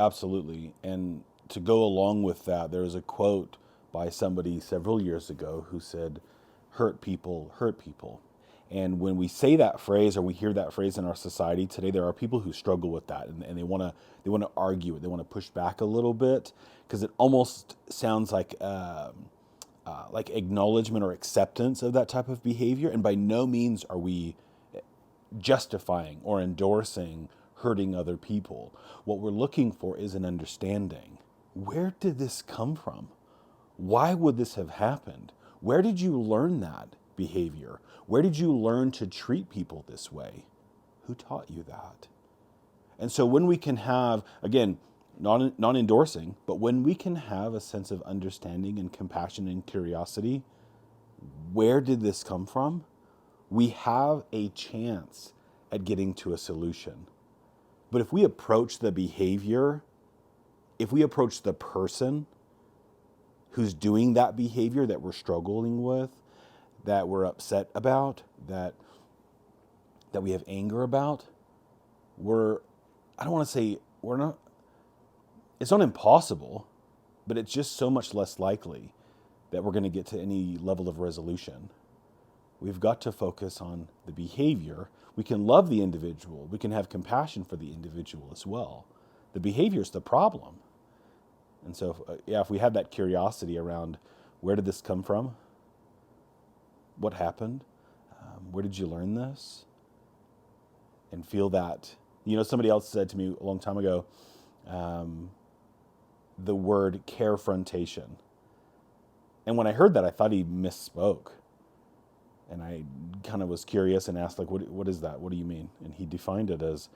Absolutely. And to go along with that, there was a quote by somebody several years ago who said, hurt people, hurt people. And when we say that phrase or we hear that phrase in our society today, there are people who struggle with that and they want to argue it. They want to push back a little bit because it almost sounds like acknowledgement or acceptance of that type of behavior. And by no means are we justifying or endorsing hurting other people. What we're looking for is an understanding. Where did this come from? Why would this have happened? Where did you learn that behavior? Where did you learn to treat people this way? Who taught you that? And so when we can have, again, not endorsing, but when we can have a sense of understanding and compassion and curiosity, where did this come from? We have a chance at getting to a solution. But if we approach the behavior, if we approach the person who's doing that behavior that we're struggling with, that we're upset about, that we have anger about, I don't want to say it's not impossible, but it's just so much less likely that we're going to get to any level of resolution. We've got to focus on the behavior. We can love the individual. We can have compassion for the individual as well. The behavior is the problem. And so, if we have that curiosity around where did this come from? What happened? Where did you learn this? And feel that, somebody else said to me a long time ago, the word carefrontation. And when I heard that, I thought he misspoke. And I kind of was curious and asked, what is that? What do you mean? And he defined it as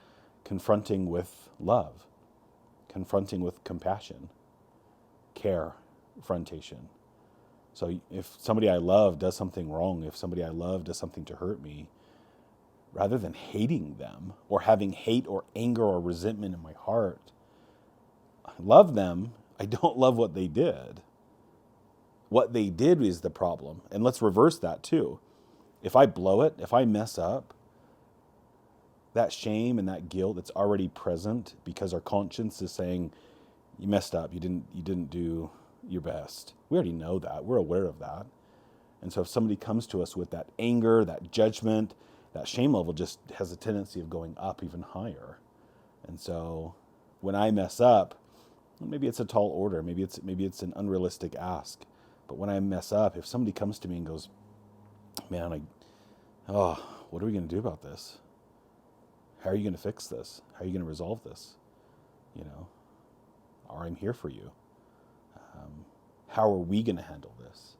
confronting with love, confronting with compassion, carefrontation. So if somebody I love does something wrong, if somebody I love does something to hurt me, rather than hating them or having hate or anger or resentment in my heart, I love them. I don't love what they did. What they did is the problem. And let's reverse that too. If I blow it, if I mess up, that shame and that guilt that's already present because our conscience is saying, you messed up, you didn't do your best. We already know that. We're aware of that. And so if somebody comes to us with that anger, that judgment, that shame level just has a tendency of going up even higher. And so when I mess up, maybe it's a tall order, maybe it's an unrealistic ask. But when I mess up, if somebody comes to me and goes, man, what are we going to do about this? How are you going to fix this? How are you going to resolve this? Or I'm here for you. How are we going to handle this?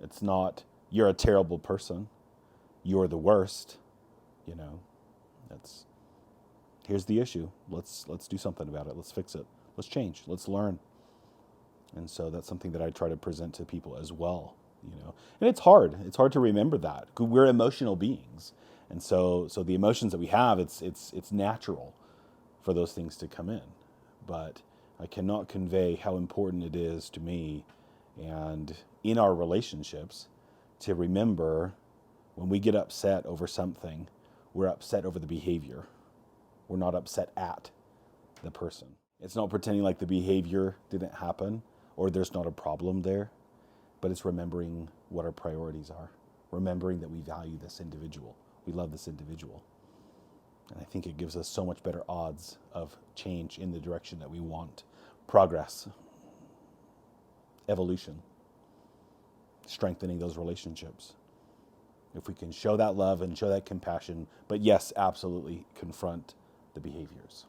It's not, you're a terrible person. You're the worst. Here's the issue. Let's do something about it. Let's fix it. Let's change. Let's learn. And so that's something that I try to present to people as well. And it's hard. It's hard to remember that. We're emotional beings, and so the emotions that we have, it's natural for those things to come in. But I cannot convey how important it is to me, and in our relationships, to remember when we get upset over something, we're upset over the behavior. We're not upset at the person. It's not pretending like the behavior didn't happen or there's not a problem there. But it's remembering what our priorities are, remembering that we value this individual, we love this individual. And I think it gives us so much better odds of change in the direction that we want. Progress, evolution, strengthening those relationships. If we can show that love and show that compassion, but yes, absolutely confront the behaviors.